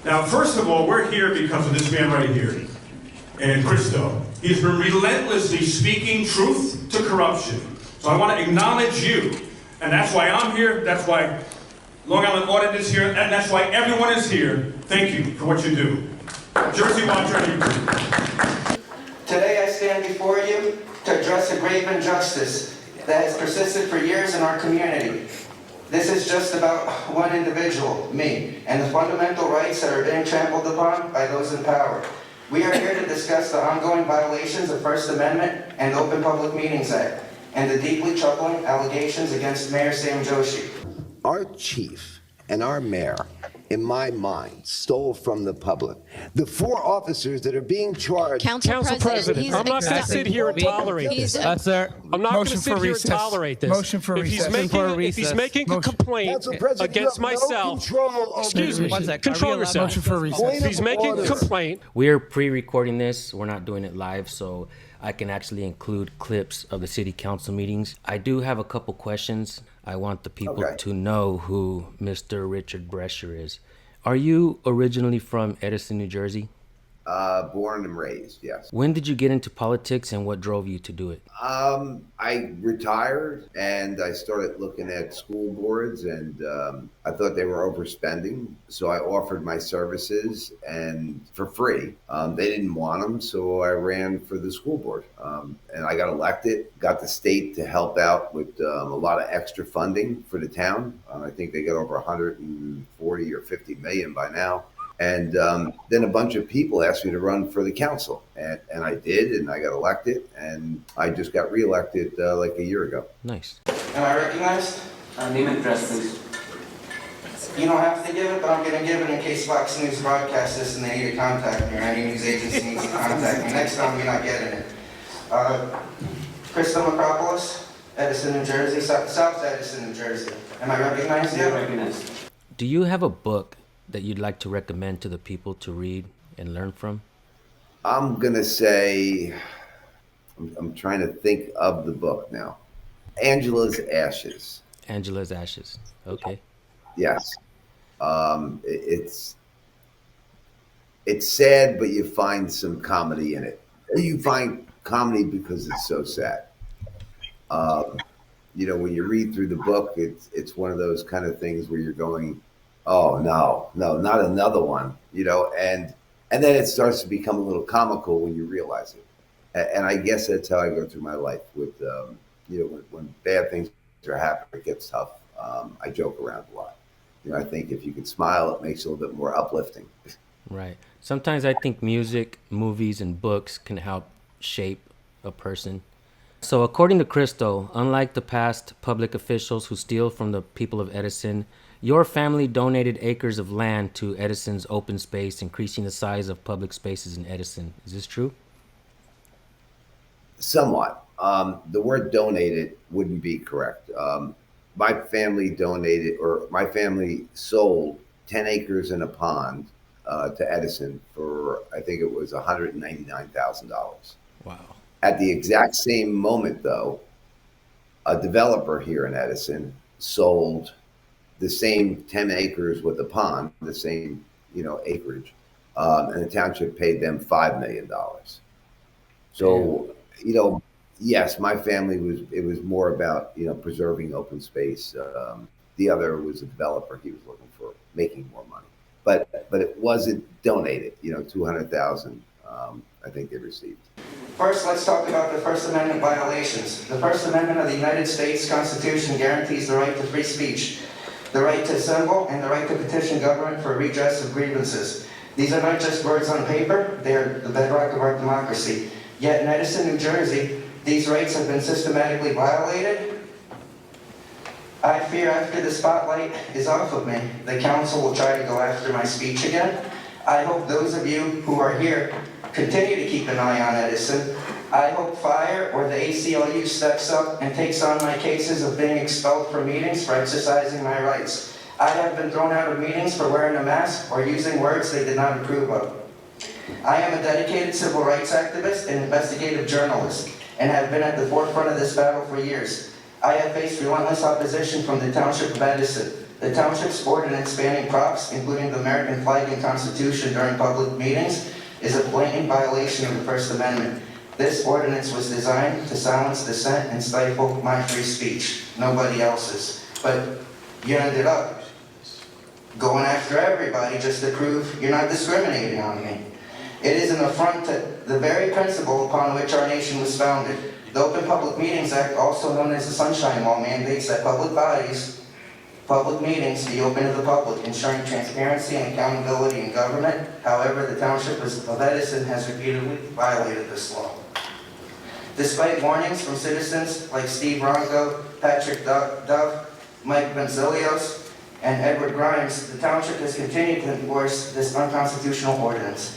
Now, first of all, we're here because of this man right here, and Christo. He's been relentlessly speaking truth to corruption. So I want to acknowledge you, and that's why I'm here, that's why Long Island Audit is here, and that's why everyone is here. Thank you for what you do. Jersey Watcher. Today I stand before you to address a grave injustice that has persisted for years in our community. This is just about one individual, me, and the fundamental rights that are being trampled upon by those in power. We are here to discuss the ongoing violations of First Amendment and the Open Public Meetings Act, and the deeply troubling allegations against Mayor Sam Joshi. Our chief and our mayor, in my mind, stole from the public. The 4 officers that are being charged. Council President, I'm not going to sit here and tolerate this. Sir, I'm not going to sit here and tolerate this. Motion for recess. If he's making a complaint against myself, excuse me, control yourself. Motion for recess. If he's making a complaint. We're pre-recording this. We're not doing it live, so I can actually include clips of the city council meetings. I do have a couple questions. I want the people to know who Mr. Richard Brescher is. Are you originally from Edison, New Jersey? Born and raised, yes. When did you get into politics and what drove you to do it? I retired and I started looking at school boards, and I thought they were overspending. So I offered my services and for free. They didn't want them, so I ran for the school board. And I got elected, got the state to help out with a lot of extra funding for the town. I think they got over 140 or 50 million by now. And then a bunch of people asked me to run for the council, and I did, and I got elected, and I just got reelected like a year ago. Nice. Am I recognized? Name and address, please. You don't have to give it, but I'm going to give it in case Fox News broadcasts this and they need to contact me, or any news agency needs to contact me. Next time, you're not getting it. Christo Metropolis, Edison, New Jersey, South Edison, New Jersey. Am I recognized yet? You're recognized. Do you have a book that you'd like to recommend to the people to read and learn from? I'm going to say, I'm trying to think of the book now. Angela's Ashes. Angela's Ashes. Okay. Yes. It's sad, but you find some comedy in it. You find comedy because it's so sad. When you read through the book, it's one of those kind of things where you're going, oh, no, not another one, and then it starts to become a little comical when you realize it. And I guess that's how I go through my life with, when bad things are happening, it gets tough. I joke around a lot. I think if you can smile, it makes it a little bit more uplifting. Right. Sometimes I think music, movies, and books can help shape a person. So according to Christo, unlike the past public officials who steal from the people of Edison, your family donated acres of land to Edison's open space, increasing the size of public spaces in Edison. Is this true? Somewhat. The word donated wouldn't be correct. My family sold 10 acres and a pond to Edison for, I think it was $199,000. Wow. At the exact same moment, though, a developer here in Edison sold the same 10 acres with the pond, the same, acreage, and the township paid them $5 million. So, yes, my family it was more about, preserving open space. The other was a developer. He was looking for making more money, but it wasn't donated, 200,000, I think they received. First, let's talk about the First Amendment violations. The First Amendment of the United States Constitution guarantees the right to free speech, the right to assemble, and the right to petition government for redress of grievances. These are not just words on paper, they are the bedrock of our democracy. Yet in Edison, New Jersey, these rights have been systematically violated. I fear after the spotlight is off of me, the council will try to go after my speech again. I hope those of you who are here continue to keep an eye on Edison. I hope fire or the ACLU steps up and takes on my cases of being expelled from meetings for exercising my rights. I have been thrown out of meetings for wearing a mask or using words they did not approve of. I am a dedicated civil rights activist and investigative journalist, and have been at the forefront of this battle for years. I have faced relentless opposition from the Township of Edison, The township's ordinance banning props, including the American flag and Constitution during public meetings, is a blatant violation of the First Amendment. This ordinance was designed to silence dissent and stifle my free speech, nobody else's. But you ended up going after everybody just to prove you're not discriminating on me. It is an affront to the very principle upon which our nation was founded. The Open Public Meetings Act, also known as the Sunshine Law, mandates that public meetings be open to the public, ensuring transparency and accountability in government. However, the Township of Edison has repeatedly violated this law. Despite warnings from citizens like Steve Ronco, Patrick Duff, Mike Benzilios, and Edward Grimes, the Township has continued to enforce this unconstitutional ordinance.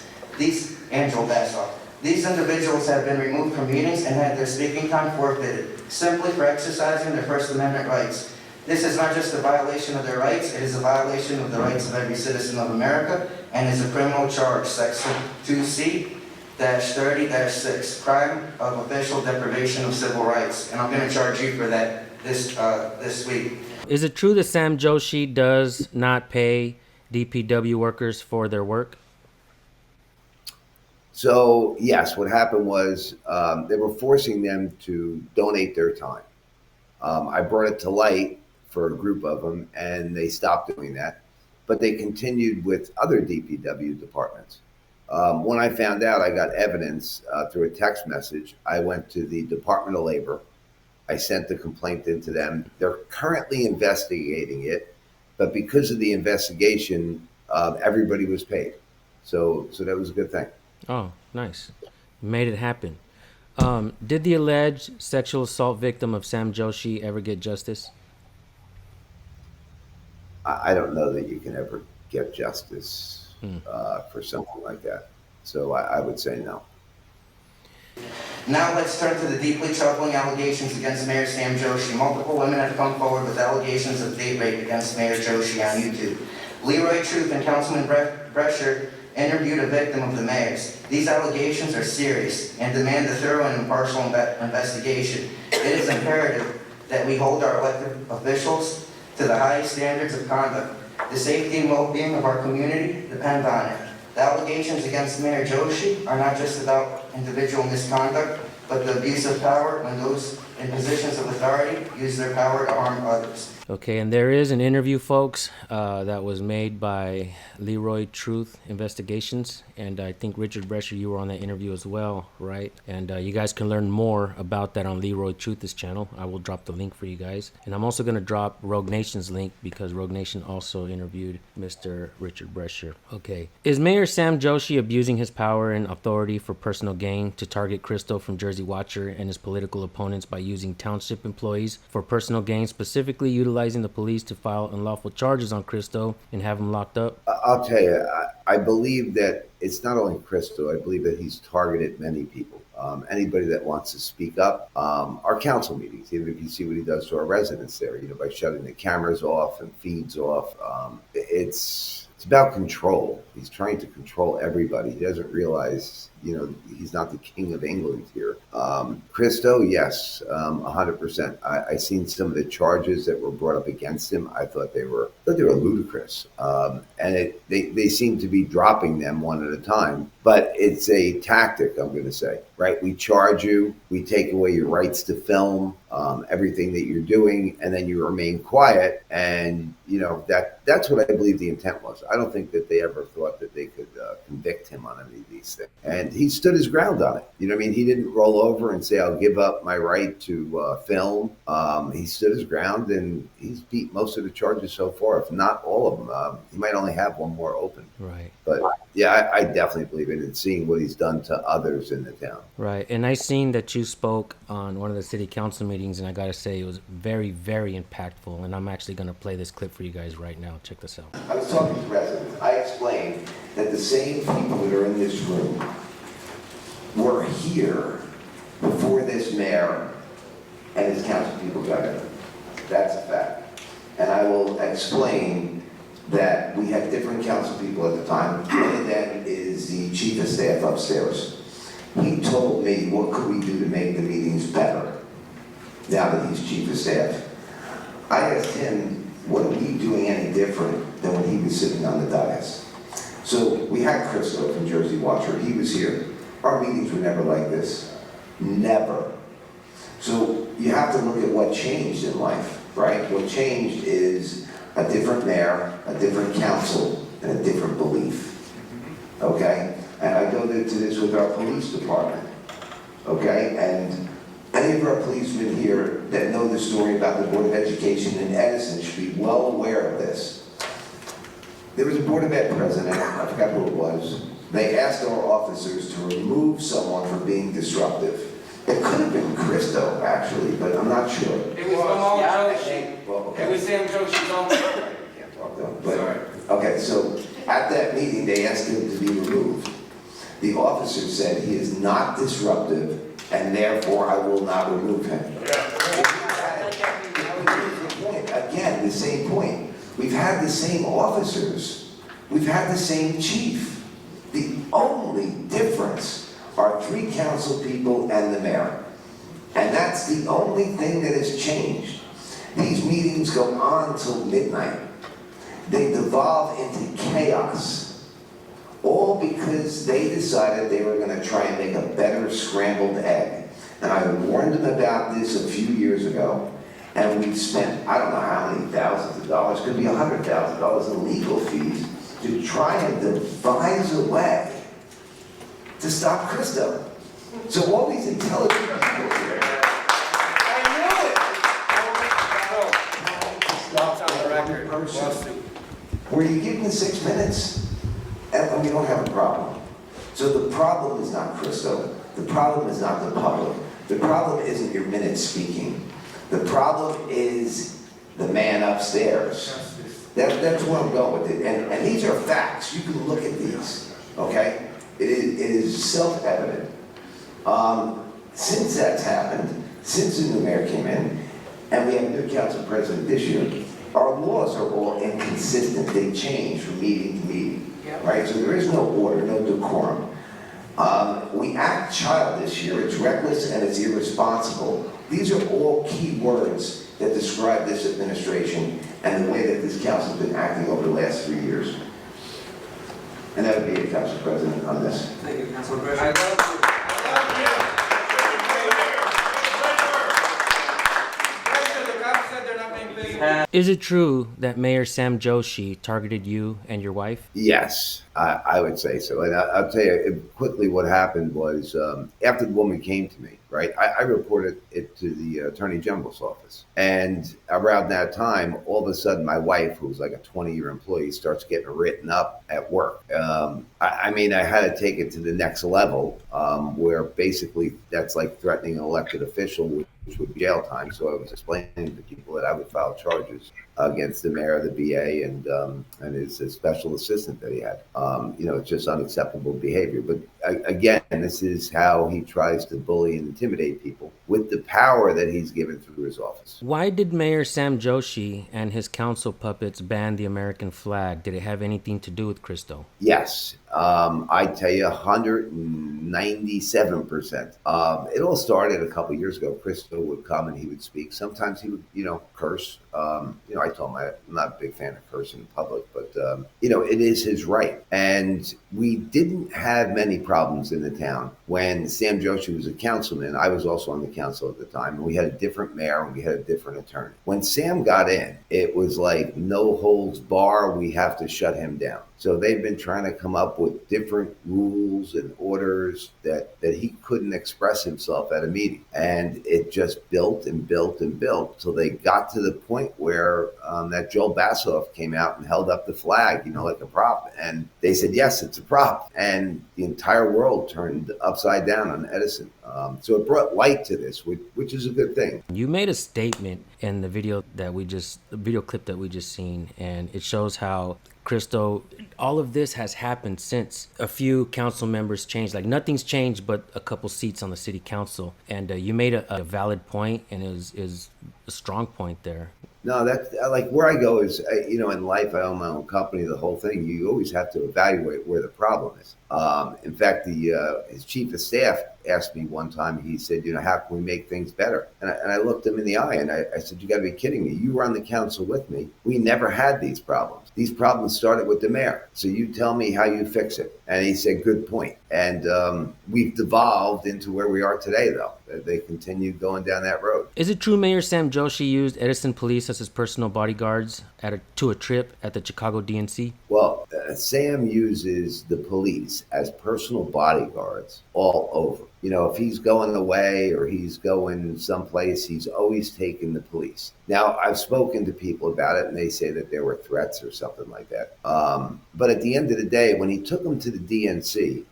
Angel Bassoff. These individuals have been removed from meetings and had their speaking time forfeited, simply for exercising their First Amendment rights. This is not just a violation of their rights, it is a violation of the rights of every citizen of America, and is a criminal charge, Section 2C-30-6, crime of official deprivation of civil rights. And I'm going to charge you for that this week. Is it true that Sam Joshi does not pay DPW workers for their work? So, yes, what happened was they were forcing them to donate their time. I brought it to light for a group of them, and they stopped doing that. But they continued with other DPW departments. When I found out, I got evidence through a text message. I went to the Department of Labor. I sent the complaint into them. They're currently investigating it, but because of the investigation, everybody was paid. So that was a good thing. Oh, nice. Made it happen. Did the alleged sexual assault victim of Sam Joshi ever get justice? I don't know that you can ever get justice for something like that. So I would say no. Now let's turn to the deeply troubling allegations against Mayor Sam Joshi. Multiple women have come forward with allegations of date rape against Mayor Joshi on YouTube. Leroy Truth and Councilman Brescher interviewed a victim of the mayor's. These allegations are serious and demand a thorough and impartial investigation. It is imperative that we hold our elected officials to the highest standards of conduct. The safety and well-being of our community depend on it. The allegations against Mayor Joshi are not just about individual misconduct, but the abuse of power when those in positions of authority use their power to harm others. Okay, and there is an interview, folks, that was made by Leroy Truth Investigations, and I think Richard Brescher, you were on that interview as well, right? And you guys can learn more about that on Leroy Truth's channel. I will drop the link for you guys. And I'm also going to drop Rogue Nation's link because Rogue Nation also interviewed Mr. Richard Brescher. Okay, is Mayor Sam Joshi abusing his power and authority for personal gain to target Christo from Jersey Watcher and his political opponents by using township employees for personal gain, specifically utilizing the police to file unlawful charges on Christo and have him locked up? I'll tell you, I believe that it's not only Christo. I believe that he's targeted many people. Anybody that wants to speak up. Our council meetings, even if you see what he does to our residents there, by shutting the cameras off and feeds off. It's about control. He's trying to control everybody. He doesn't realize, he's not the king of England here. Christo, yes, 100%. I seen some of the charges that were brought up against him. I thought they were ludicrous. And they seem to be dropping them one at a time. But it's a tactic, I'm going to say, right? We charge you, we take away your rights to film, everything that you're doing, and then you remain quiet. And, that's what I believe the intent was. I don't think that they ever thought that they could convict him on any of these things. And he stood his ground on it. You know what I mean? He didn't roll over and say, I'll give up my right to film. He stood his ground, and he's beat most of the charges so far, if not all of them. He might only have one more open. Right. But yeah, I definitely believe in it, and seeing what he's done to others in the town. Right. And I seen that you spoke on one of the city council meetings, and I got to say it was very, very impactful. And I'm actually going to play this clip for you guys right now. Check this out. I was talking to residents. I explained that the same people that are in this room were here before this mayor and his council people got in. That's a fact. And I will explain that we had different council people at the time. One of them is the chief of staff upstairs. He told me, what could we do to make the meetings better now that he's chief of staff? I asked him, what are we doing any different than when he was sitting on the dais? So we had Christo from Jersey Watcher. He was here. Our meetings were never like this. Never. So you have to look at what changed in life, right? What changed is a different mayor, a different council, and a different belief. Okay? And I go into this with our police department. Okay? And any of our policemen here that know the story about the Board of Education in Edison should be well aware of this. There was a Board of Ed president, I forgot who it was. They asked our officers to remove someone for being disruptive. It could have been Christo, actually, but I'm not sure. It was Joshi. Well, okay. It was Sam Joshi's own. Can't talk to him, but, okay, so at that meeting, they asked him to be removed. The officer said he is not disruptive, and therefore I will not remove him. Again, the same point. We've had the same officers. We've had the same chief. The only difference are 3 council people and the mayor. And that's the only thing that has changed. These meetings go on till midnight. They devolve into chaos. All because they decided they were going to try and make a better scrambled egg. And I warned them about this a few years ago. And we've spent, I don't know how many thousands of dollars, could be $100,000 in legal fees to try and devise a way to stop Christo. So all these intelligent people here, I knew it! Stop on the record. Where you give them 6 minutes, and we don't have a problem. So the problem is not Christo. The problem is not the public. The problem isn't your minutes speaking. The problem is the man upstairs. That's where I'm going with it. And these are facts. You can look at these, okay? It is self-evident. Since that's happened, since the new mayor came in, and we have a new council president this year, our laws are all inconsistent. They change from meeting to meeting, right? So there is no order, no decorum. We act childish here. It's reckless and it's irresponsible. These are all key words that describe this administration and the way that this council has been acting over the last 3 years. And that would be a council president on this. Thank you, Councilor Brescher. I love you. The cops said they're not being paid. Is it true that Mayor Sam Joshi targeted you and your wife? Yes, I would say so. And I'll tell you quickly what happened was after the woman came to me, right, I reported it to the Attorney General's office. And around that time, all of a sudden, my wife, who was like a 20-year employee, starts getting written up at work. I mean, I had to take it to the next level where basically that's like threatening an elected official, which would be jail time. So I was explaining to people that I would file charges against the mayor, the BA, and his special assistant that he had. It's just unacceptable behavior. But again, this is how he tries to bully and intimidate people with the power that he's given through his office. Why did Mayor Sam Joshi and his council puppets ban the American flag? Did it have anything to do with Christo? Yes. I tell you, 197%. It all started a couple years ago. Christo would come and he would speak. Sometimes he would, curse. I told him I'm not a big fan of cursing in public, but, it is his right. And we didn't have many problems in the town. When Sam Joshi was a councilman, I was also on the council at the time, and we had a different mayor and we had a different attorney. When Sam got in, it was like no holds bar, we have to shut him down. So they've been trying to come up with different rules and orders that he couldn't express himself at a meeting. And it just built and built and built till they got to the point where that Joel Bassoff came out and held up the flag, like a prop. And they said, yes, it's a prop. And the entire world turned upside down on Edison. So it brought light to this, which is a good thing. You made a statement in the video clip that we just seen, and it shows how Christo, all of this has happened since a few council members changed. Like nothing's changed but a couple seats on the city council. And you made a valid point, and it was a strong point there. No, that's like where I go is, in life, I own my own company, the whole thing. You always have to evaluate where the problem is. In fact, his chief of staff asked me one time, he said, how can we make things better? And I looked him in the eye and I said, you got to be kidding me. You were on the council with me. We never had these problems. These problems started with the mayor. So you tell me how you fix it. And he said, good point. And we've devolved into where we are today, though. They continue going down that road. Is it true Mayor Sam Joshi used Edison police as his personal bodyguards to a trip at the Chicago DNC? Well, Sam uses the police as personal bodyguards all over. If he's going away or he's going someplace, he's always taking the police. Now, I've spoken to people about it, and they say that there were threats or something like that. But at the end of the day, when he took them to the DNC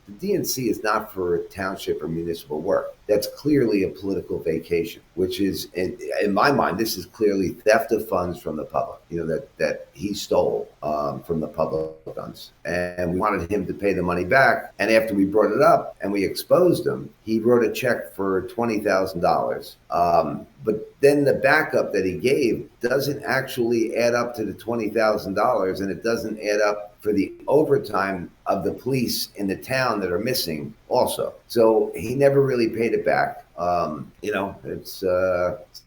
is not for township or municipal work. That's clearly a political vacation, which is, in my mind, this is clearly theft of funds from the public, that he stole from the public funds. And we wanted him to pay the money back. And after we brought it up and we exposed him, he wrote a check for $20,000. But then the backup that he gave doesn't actually add up to the $20,000, and it doesn't add up for the overtime of the police in the town that are missing also. So he never really paid it back. It's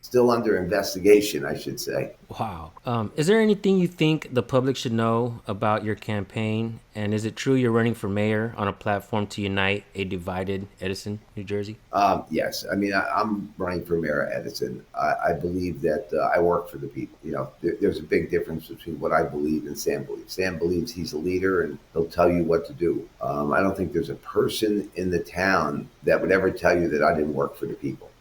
still under investigation, I should say. Wow. Is there anything you think the public should know about your campaign? And is it true you're running for mayor on a platform to unite a divided Edison, New Jersey? Yes. I'm running for mayor of Edison. I believe that I work for the people. There's a big difference between what I believe and Sam believes. Sam believes he's a leader and he'll tell you what to do. I don't think there's a person in the town that would ever tell you that I didn't work for the people.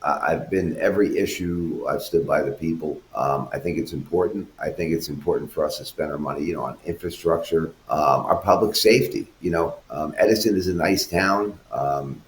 I've been every issue. I've stood by the people. I think it's important. I think it's important for us to spend our money, on infrastructure, our public safety. Edison is a nice town,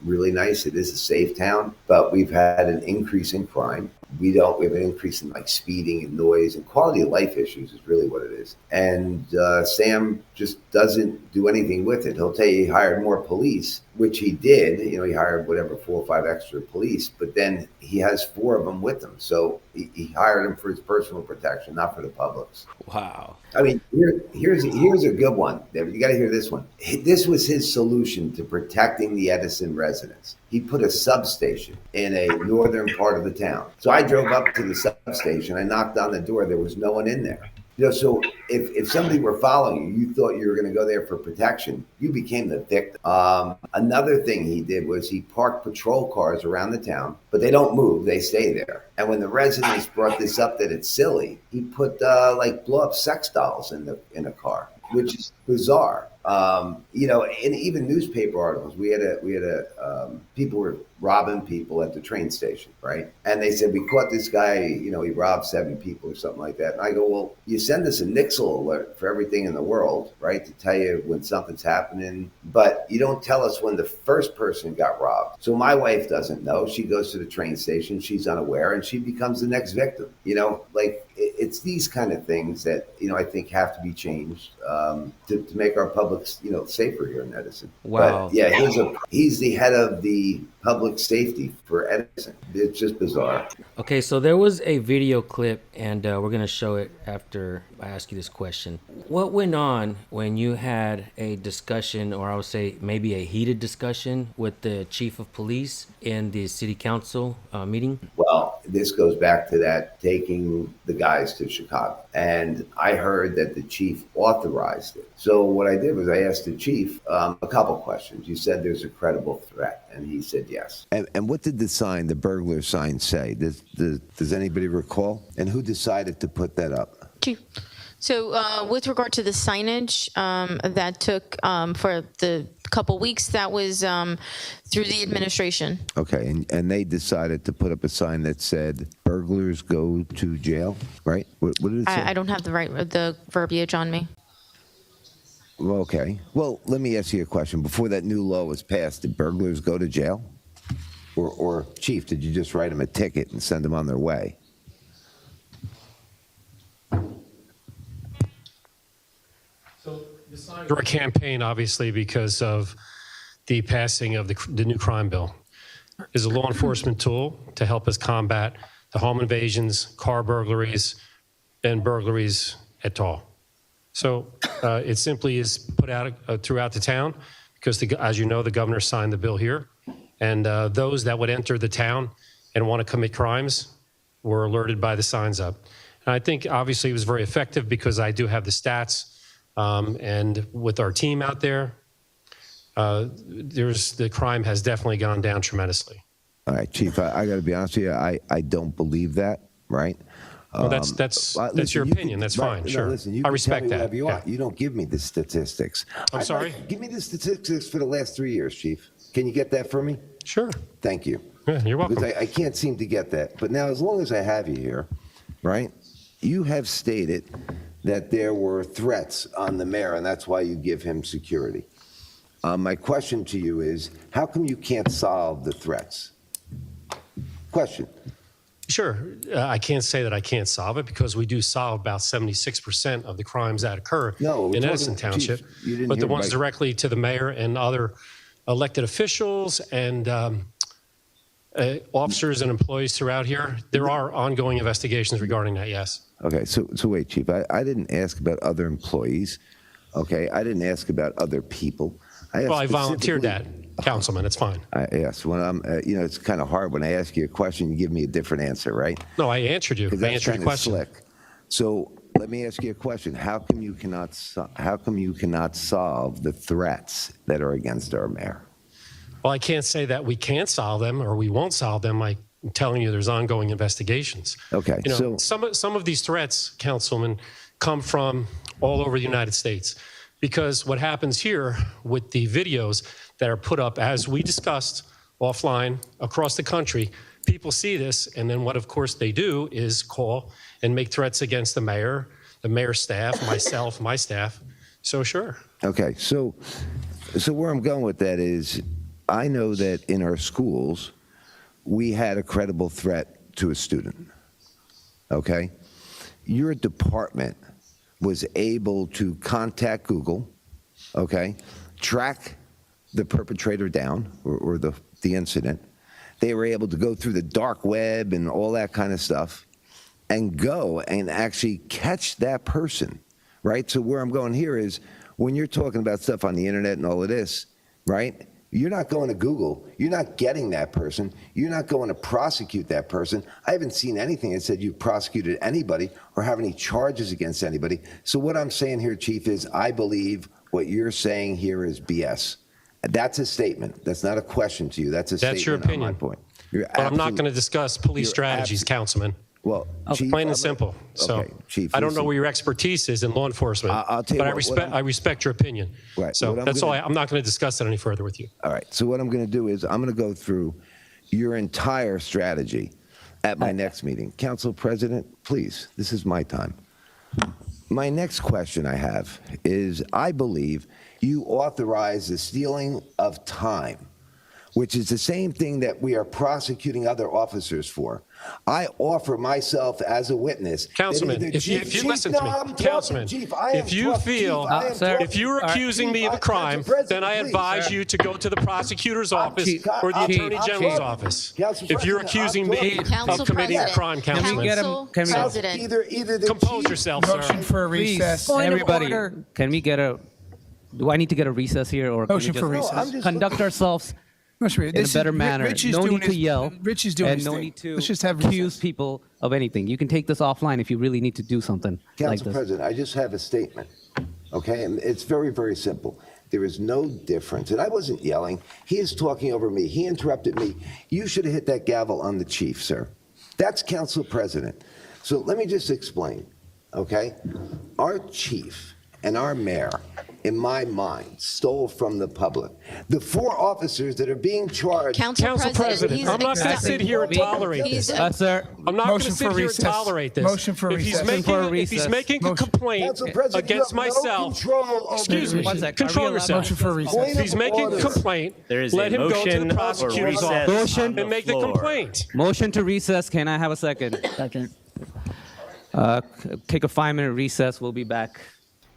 really nice. It is a safe town, but we've had an increase in crime. We have an increase in speeding and noise and quality of life issues is really what it is. And Sam just doesn't do anything with it. He'll tell you he hired more police, which he did. He hired 4 or 5 extra police, but then he has 4 of them with him. So he hired them for his personal protection, not for the public's. Wow. Here's a good one, David. You got to hear this one. This was his solution to protecting the Edison residents. He put a substation in a northern part of the town. So I drove up to the substation. I knocked on the door. There was no one in there. So if somebody were following you, you thought you were going to go there for protection, you became the victim. Another thing he did was he parked patrol cars around the town, but they don't move, they stay there. And when the residents brought this up that it's silly, he put blow up sex dolls in a car, which is bizarre. And even newspaper articles, we had people were robbing people at the train station, right? And they said, we caught this guy, he robbed 7 people or something like that. And I go, well, you send us a Nixle alert for everything in the world, right? To tell you when something's happening, but you don't tell us when the first person got robbed. So my wife doesn't know. She goes to the train station, she's unaware, and she becomes the next victim. It's these kind of things that, I think have to be changed to make our public, safer here in Edison. Wow. But yeah, he's the head of the public safety for Edison. It's just bizarre. Okay, so there was a video clip, and we're going to show it after I ask you this question. What went on when you had a discussion, or I would say maybe a heated discussion, with the chief of police in the city council meeting? Well, this goes back to that taking the guys to Chicago. And I heard that the chief authorized it. So what I did was I asked the chief a couple questions. You said there's a credible threat, and he said yes. And what did the burglar sign say? Does anybody recall? And who decided to put that up? Chief. So with regard to the signage that took for the couple weeks, that was through the administration. Okay, and they decided to put up a sign that said burglars go to jail, right? What did it say? I don't have the verbiage on me. Okay. Well, let me ask you a question. Before that new law was passed, did burglars go to jail? Or Chief, did you just write them a ticket and send them on their way? So the signs were a campaign, obviously, because of the passing of the new crime bill. Is a law enforcement tool to help us combat the home invasions, car burglaries, and burglaries at all. So it simply is put out throughout the town because, as you know, the governor signed the bill here, And those that would enter the town and want to commit crimes were alerted by the signs up. And I think obviously it was very effective because I do have the stats. And with our team out there, the crime has definitely gone down tremendously. All right, Chief, I got to be honest with you. I don't believe that, right? Well, that's listen, your you opinion. can- That's right, fine. no, Sure. listen, you I can respect tell me that. whatever you Yeah. want. You don't give me the statistics. I'm sorry? Give me the statistics for the last 3 years, Chief. Can you get that for me? Sure. Thank you. Yeah, you're welcome. Because I can't seem to get that. But now, as long as I have you here, right, you have stated that there were threats on the mayor, and that's why you give him security. My question to you is, how come you can't solve the threats? Question. Sure. I can't say that I can't solve it because we do solve about 76% of the crimes that occur No, we're in talking- Edison Township. Chief, you didn't But the hear ones my- directly to the mayor and other elected officials and officers and employees throughout here, there are ongoing investigations regarding that, yes. Okay, so wait, Chief, I didn't ask about other employees, okay? I didn't ask about other people. Well, I volunteered that, specifically- Councilman. It's fine. Yes, when I'm, it's kind of hard when I ask you a question, you give me a different answer, right? No, I answered you. 'Cause I that's answered your kinda question. slick. So let me ask you a question. How come you cannot solve the threats that are against our mayor? Well, I can't say that we can't solve them or we won't solve them. I'm telling you there's ongoing investigations. Okay, You know, so some of these threats, Councilman, come from all over the United States. Because what happens here with the videos that are put up, as we discussed offline across the country, people see this, and then what, of course, they do is call and make threats against the mayor's staff, myself, my staff. So sure. okay, so where I'm going with that is, I know that in our schools, we had a credible threat to a student, okay? Your department was able to contact Google, okay, track the perpetrator down or the incident. They were able to go through the dark web and all that kind of stuff and go and actually catch that person, right? So where I'm going here is when you're talking about stuff on the internet and all of this, right? You're not going to Google. You're not getting that person. You're not going to prosecute that person. I haven't seen anything that said you prosecuted anybody or have any charges against anybody. So what I'm saying here, Chief, is I believe what you're saying here is BS. That's a statement. That's not a question to you. That's a That's your statement on my opinion. point. You're But I'm not absolute- going to discuss police you're strategies, Councilman. Well, Chief, Plain and simple. So okay, Chief, I don't know listen. where your expertise is in law enforcement, I'll tell you but what I respect your opinion. Right, So what I'm that's all. gonna- I'm not going to discuss that any further with you. All right. So what I'm going to do is I'm going to go through your entire strategy at my next meeting. Council President, please, this is my time. My next question I have is I believe you authorize the stealing of time, which is the same thing that we are prosecuting other officers for. I offer myself as a witness. that Councilman, either if you Chief- listen to no, me, I'm talking, Councilman, Chief, I am if you talking, feel, Chief, I am sir, talking. if you're accusing me of a Chief, crime, Council President, then I please. advise you to go to the prosecutor's office Chief, or the I'm- Attorney I'm General's talking. office. Council If you're President, accusing I'm me talking. Council of committing a President. crime, Councilman, Council can we- President. Either the compose chief- yourself, Motion sir. for a recess. Please, everybody, can we get a? Do I need to get a recess here, or can we Motion for just recess. No, I'm just conduct ourselves Motion for- in this a is- better manner? Rich is No doing need to his- yell. Rich is doing and his no thing. need to Let's just have accuse recess. people of anything. You can take this offline if you really need to do something like Council this. President, I just have a statement, okay? And it's very, very simple. There is no difference. And I wasn't yelling. He is talking over me. He interrupted me. You should have hit that gavel on the chief, sir. That's Council President. So let me just explain, okay? Our chief and our mayor, in my mind, stole from the public. The 4 officers that are being charged. Council President, he's I'm not going to sit here and tolerate he's this. Sir, I'm not going to Motion sit for here and recess. tolerate this. Motion for If he's recess. making, For a if he's recess. making a Motion. complaint Council President, against you have no myself, control over excuse the- me, One sec. control Are we allowed- yourself. Motion for recess. If he's making a complaint, There is let a him go to motion the for prosecutor's recess office on the and make the floor. complaint. motion to recess. Can I have a second? Second. Take a 5-minute recess. We'll be back.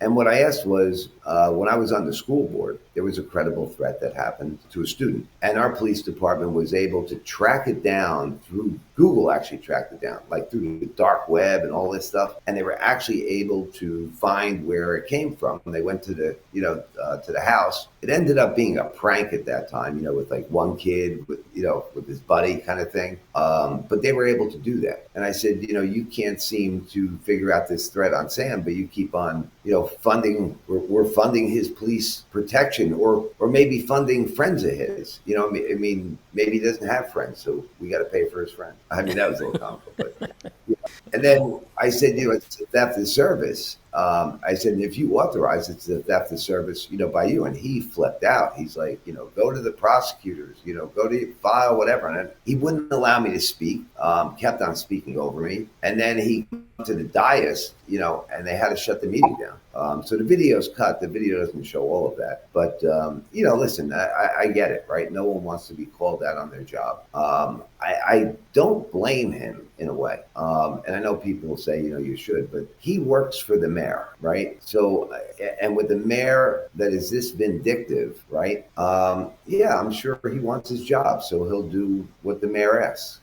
And what I asked was, when I was on the school board, there was a credible threat that happened to a student. And our police department was able to track it down through Google, actually tracked it down, like through the dark web and all this stuff. And they were actually able to find where it came from. They went to the, to the house. It ended up being a prank at that time, with like one kid, with his buddy kind of thing. But they were able to do that. And I said, you can't seem to figure out this threat on Sam, but you keep on, funding, we're funding his police protection, or maybe funding friends of his. Maybe he doesn't have friends, so we got to pay for his friends. I mean, that was a little comical, but yeah. And then I said, it's a theft of service. I said, if you authorize it's a theft of service, by you. And he flipped out. He's like, go to the prosecutors, go to file, whatever. And he wouldn't allow me to speak, kept on speaking over me. And then he came to the dais, and they had to shut the meeting down. So the video's cut. The video doesn't show all of that. But, listen, I get it, right? No one wants to be called out on their job. I don't blame him in a way. And I know people will say, you should, but he works for the mayor, right? So, and with the mayor that is this vindictive, right? Yeah, I'm sure he wants his job, so he'll do what the mayor asks.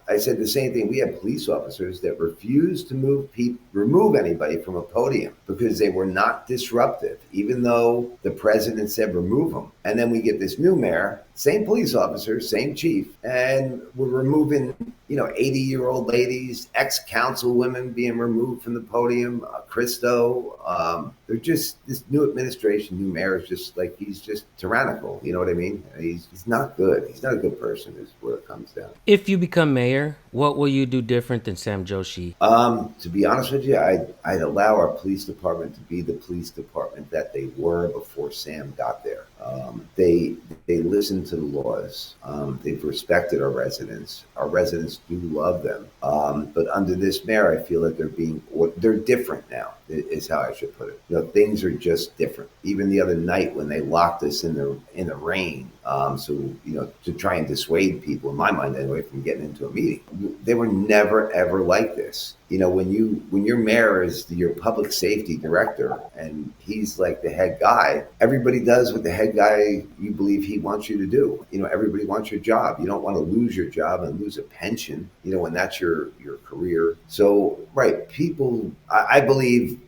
I said the same thing. We have police officers that refuse to remove anybody from a podium because they were not disruptive, even though the president said remove them. And then we get this new mayor, same police officer, same chief, and we're removing, 80-year-old ladies, ex-councilwomen being removed from the podium, Christo. They're just, this new administration, new mayor is just like, he's just tyrannical. You know what I mean? He's not good. He's not a good person is where it comes down. If you become mayor, what will you do different than Sam Joshi? To be honest with you, I'd allow our police department to be the police department that they were before Sam got there. They listen to the laws. They've respected our residents. Our residents do love them. But under this mayor, I feel that they're different now, is how I should put it. Things are just different. Even the other night when they locked us in the rain, to try and dissuade people, in my mind anyway, from getting into a meeting. They were never, ever like this. When your mayor is your public safety director and he's like the head guy, everybody does what the head guy you believe he wants you to do. Everybody wants your job. You don't want to lose your job and lose a pension, when that's your career. So, right, people, I believe,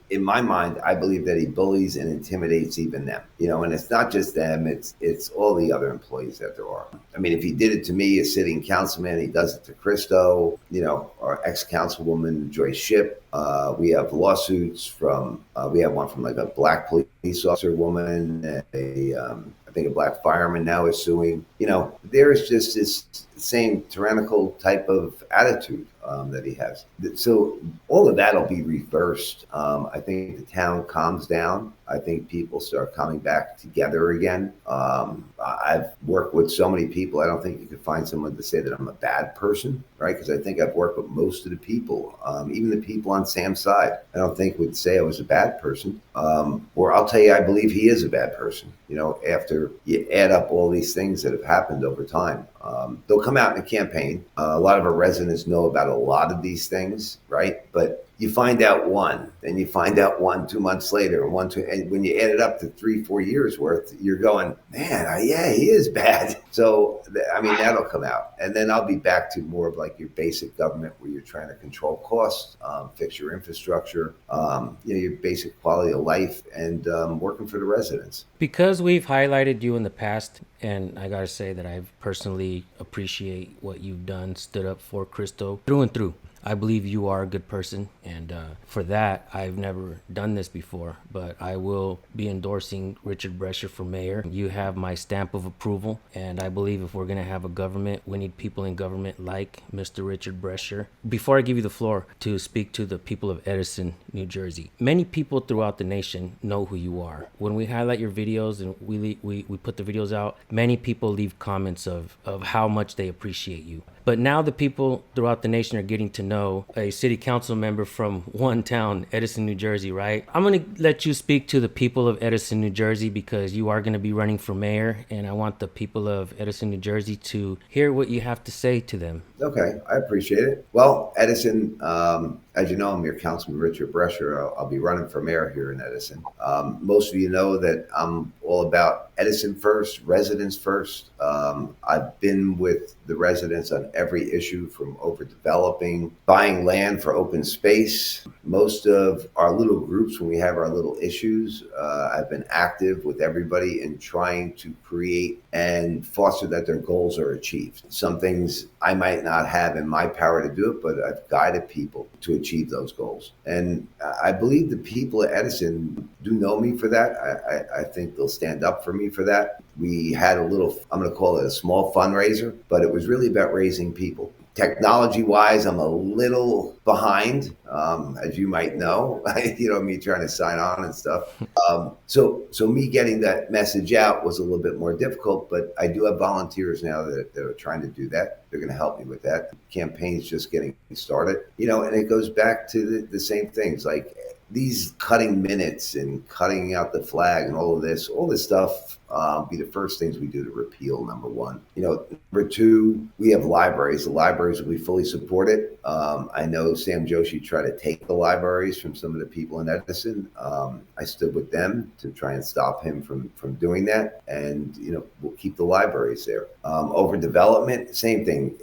in my mind, I believe that he bullies and intimidates even them, and it's not just them, it's all the other employees that there are. I mean, if he did it to me, a sitting councilman, he does it to Christo, our ex-councilwoman, Joyce Shipp. We have lawsuits we have one from like a black police officer woman, I think a black fireman now is suing. There is just this same tyrannical type of attitude that he has. So all of that will be reversed. I think the town calms down. I think people start coming back together again. I've worked with so many people. I don't think you could find someone to say that I'm a bad person, right? Because I think I've worked with most of the people, even the people on Sam's side. I don't think would say I was a bad person. Or I'll tell you, I believe he is a bad person. After you add up all these things that have happened over time. They'll come out in a campaign. A lot of our residents know about a lot of these things, right? But you find out one, then you find out 1, 2 months later, and when you add it up to 3-4 years worth, you're going, man, yeah, he is bad. So, that'll come out. And then I'll be back to more of like your basic government where you're trying to control costs, fix your infrastructure, your basic quality of life, and working for the residents. Because we've highlighted you in the past, and I gotta say that I personally appreciate what you've done, stood up for Christo through and through. I believe you are a good person, and for that, I've never done this before, but I will be endorsing Richard Brescher for mayor. You have my stamp of approval, and I believe if we're going to have a government, we need people in government like Mr. Richard Brescher. Before I give you the floor to speak to the people of Edison, New Jersey, many people throughout the nation know who you are. When we highlight your videos and we put the videos out, many people leave comments of how much they appreciate you. But now the people throughout the nation are getting to know a city council member from one town, Edison, New Jersey, right? I'm going to let you speak to the people of Edison, New Jersey, because you are going to be running for mayor, and I want the people of Edison, New Jersey to hear what you have to say to them. Okay, I appreciate it. Well, Edison, As you know, I'm your Councilman Richard Brescher. I'll be running for mayor here in Edison. Most of you know that I'm all about Edison first, residents first. I've been with the residents on every issue from overdeveloping, buying land for open space. Most of our little groups, when we have our little issues, I've been active with everybody in trying to create and foster that their goals are achieved. Some things I might not have in my power to do it, but I've guided people to achieve those goals. And I believe the people at Edison do know me for that. I think they'll stand up for me for that. We had a little, I'm going to call it a small fundraiser, but it was really about raising people. Technology-wise, I'm a little behind, as you might know. Me trying to sign on and stuff. So me getting that message out was a little bit more difficult, but I do have volunteers now that are trying to do that. They're going to help me with that. The campaign's just getting started, and it goes back to the same things, like these cutting minutes and cutting out the flag and all this stuff. Be the first things we do to repeal, number one. Number two, we have libraries. The libraries will be fully supported. I know Sam Joshi tried to take the libraries from some of the people in Edison. I stood with them to try and stop him from doing that. And, we'll keep the libraries there. Overdevelopment, same thing.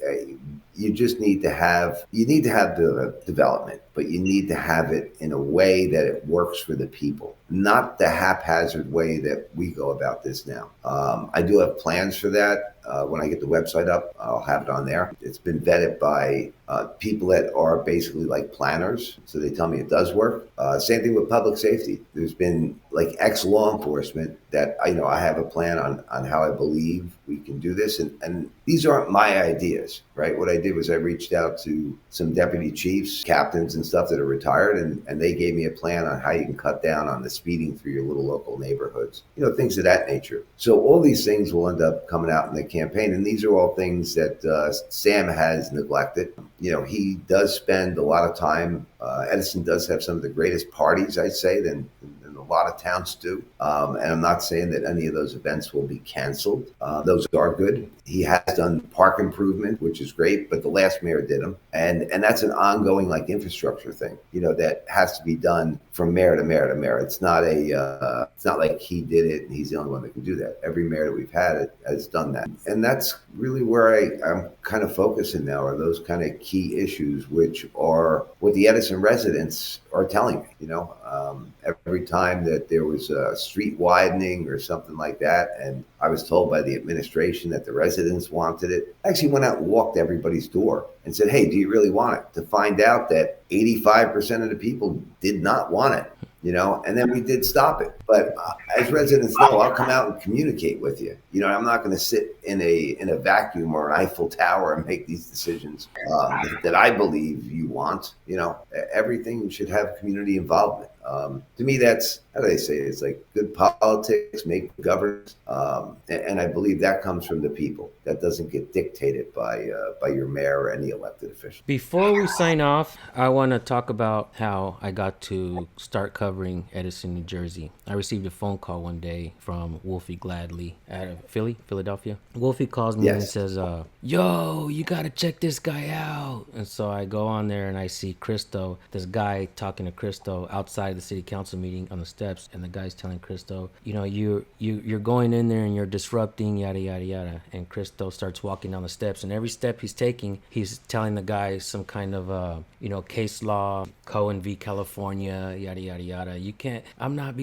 You just need to have the development, but you need to have it in a way that it works for the people, not the haphazard way that we go about this now. I do have plans for that. When I get the website up, I'll have it on there. It's been vetted by people that are basically like planners, so they tell me it does work. Same thing with public safety. There's been like ex-law enforcement that I have a plan on how I believe we can do this, and these aren't my ideas, right? What I did was I reached out to some deputy chiefs, captains and stuff that are retired, and they gave me a plan on how you can cut down on the speeding through your little local neighborhoods, things of that nature. So all these things will end up coming out in the campaign, and these are all things that Sam has neglected. He does spend a lot of time. Edison does have some of the greatest parties, I'd say, than a lot of towns do. And I'm not saying that any of those events will be canceled. Those are good. He has done park improvement, which is great, but the last mayor did them. And that's an ongoing infrastructure thing, that has to be done from mayor to mayor to mayor. It's not like he did it and he's the only one that can do that. Every mayor that we've had has done that. And that's really where I'm kind of focusing now, are those kind of key issues, which are what the Edison residents are telling me. Every time that there was a street widening or something like that, and I was told by the administration that the residents wanted it, I actually went out and walked everybody's door and said, hey, do you really want it? To find out that 85% of the people did not want it. And then we did stop it. But as residents know, I'll come out and communicate with you. I'm not going to sit in a vacuum or an Eiffel Tower and make these decisions that I believe you want. Everything should have community involvement. To me, that's, how do they say it? It's like good politics, make governance. And I believe that comes from the people. That doesn't get dictated by your mayor or any elected official. Before we sign off, I want to talk about how I got to start covering Edison, New Jersey. I received a phone call one day from Wolfie Gladley out of Philadelphia. Wolfie calls me and says, yo, you got to check this guy out. And so I go on there and I see Christo, this guy talking to Christo outside the city council meeting on the steps. And the guy's telling Christo, you're going in there and you're disrupting, yada, yada, yada. And Christo starts walking down the steps. And every step he's taking, he's telling the guy some kind of, case law, Cohen v. California, yada, yada, yada. You can't, I'm not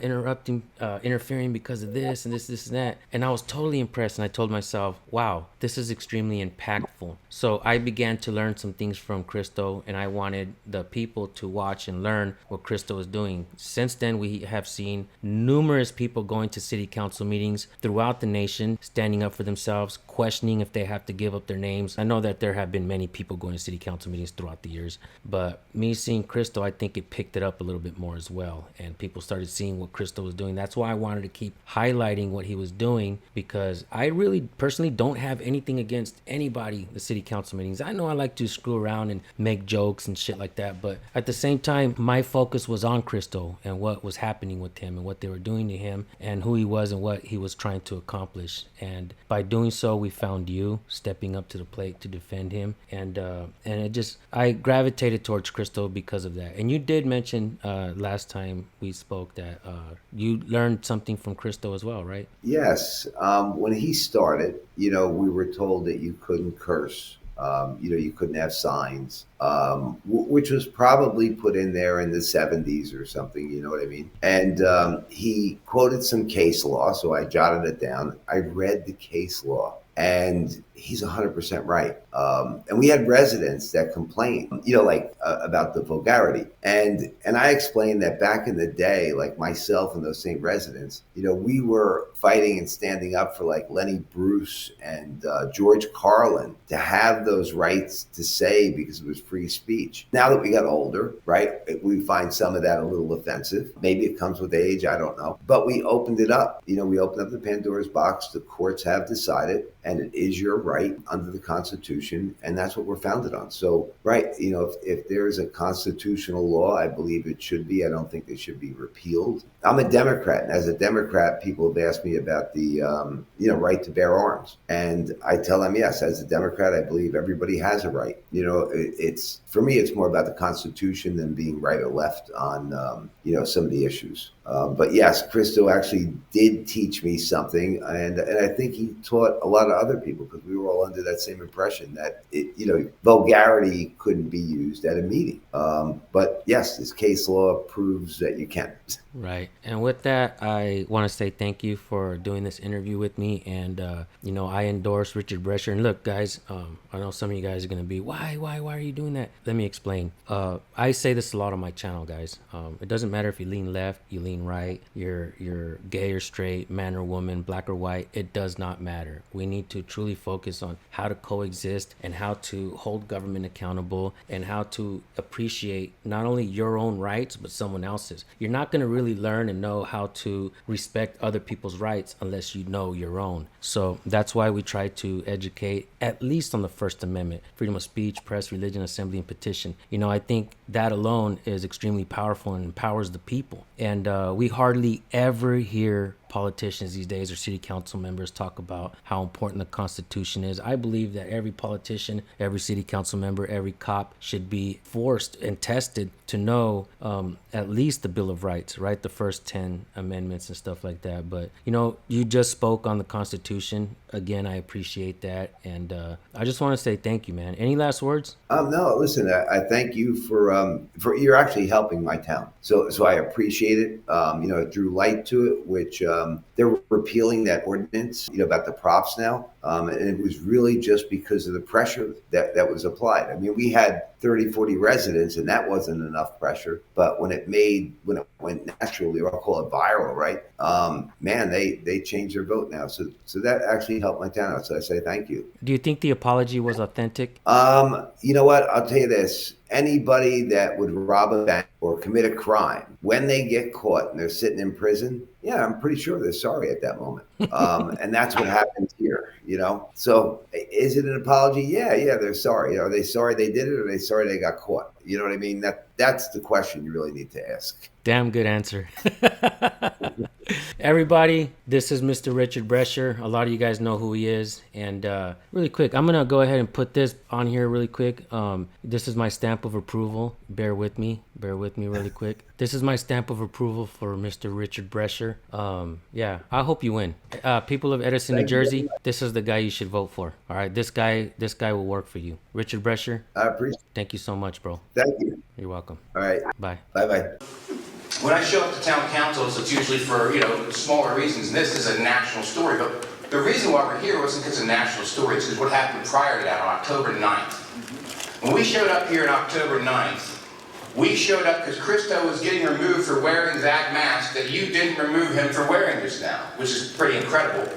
interfering because of this and this and that. And I was totally impressed. And I told myself, wow, this is extremely impactful. So I began to learn some things from Christo, and I wanted the people to watch and learn what Christo is doing. Since then, we have seen numerous people going to city council meetings throughout the nation, standing up for themselves, questioning if they have to give up their names. I know that there have been many people going to city council meetings throughout the years, but me seeing Christo, I think it picked it up a little bit more as well. And people started seeing what Christo was doing. That's why I wanted to keep highlighting what he was doing, because I really personally don't have anything against anybody, the city council meetings. I know I like to screw around and make jokes and shit like that, but at the same time, my focus was on Christo and what was happening with him and what they were doing to him and who he was and what he was trying to accomplish. And by doing so, we found you stepping up to the plate to defend him. And it just, I gravitated towards Christo because of that. And you did mention last time we spoke that you learned something from Christo as well, right? Yes. When he started, we were told that you couldn't curse. You couldn't have signs, which was probably put in there in the 70s or something, you know what I mean? And he quoted some case law, so I jotted it down. I read the case law, and he's 100% right. And we had residents that complained, about the vulgarity. And I explained that back in the day, like myself and those same residents, we were fighting and standing up for like Lenny Bruce and George Carlin to have those rights to say, because it was free speech. Now that we got older, right, we find some of that a little offensive. Maybe it comes with age, I don't know. But we opened it up. We opened up the Pandora's box. The courts have decided, and it is your right under the Constitution, and that's what we're founded on. So, right, if there's a constitutional law, I believe it should be. I don't think they should be repealed. I'm a Democrat, and as a Democrat, people have asked me about the, right to bear arms. And I tell them, yes, as a Democrat, I believe everybody has a right. It's, for me, it's more about the Constitution than being right or left on, some of the issues. But yes, Christo actually did teach me something, and I think he taught a lot of other people, because we were all under that same impression that vulgarity couldn't be used at a meeting. But yes, this case law proves that you can. Right. And with that, I want to say thank you for doing this interview with me. And, I endorse Richard Brescher. And look, guys, I know some of you guys are going to be, why are you doing that? Let me explain. I say this a lot on my channel, guys. It doesn't matter if you lean left, you lean right, you're gay or straight, man or woman, black or white. It does not matter. We need to truly focus on how to coexist and how to hold government accountable and how to appreciate not only your own rights, but someone else's. You're not going to really learn and know how to respect other people's rights unless you know your own. So that's why we try to educate, at least on the First Amendment, freedom of speech, press, religion, assembly, and petition. I think that alone is extremely powerful and empowers the people. And we hardly ever hear politicians these days or city council members talk about how important the Constitution is. I believe that every politician, every city council member, every cop should be forced and tested to know at least the Bill of Rights, right? The first 10 amendments and stuff like that. But, you just spoke on the Constitution. Again, I appreciate that. And I just want to say thank you, man. Any last words? No, listen, I thank you for you're actually helping my town. So I appreciate it. It drew light to it, which they're repealing that ordinance, about the props now. And it was really just because of the pressure that was applied. I mean, we had 30, 40 residents, and that wasn't enough pressure. But when it went naturally, or I'll call it viral, right? Man, they changed their vote now. So that actually helped my town out. So I say thank you. Do you think the apology was authentic? You know what? I'll tell you this. Anybody that would rob a bank or commit a crime, when they get caught and they're sitting in prison, yeah, I'm pretty sure they're sorry at that moment. And that's what happens here, So is it an apology? Yeah, they're sorry. Are they sorry they did it, or are they sorry they got caught? You know what I mean? That's the question you really need to ask. Damn good answer. Everybody, this is Mr. Richard Brescher. A lot of you guys know who he is. And really quick, I'm going to go ahead and put this on here really quick. This is my stamp of approval. Bear with me really quick. This is my stamp of approval for Mr. Richard Brescher. Yeah, I hope you win. People of Edison, New Jersey, this is the guy you should vote for. All right, this guy will work for you. Richard Brescher. I appreciate it. Thank you so much, bro. Thank you. You're welcome. All right. Bye. Bye-bye. When I show up to town councils, it's usually for, smaller reasons. And this is a national story. But the reason why we're here wasn't because it's a national story. It's because what happened prior to that on October 9th. When we showed up here on October 9th, we showed up because Christo was getting removed for wearing that mask that you didn't remove him for wearing just now, which is pretty incredible.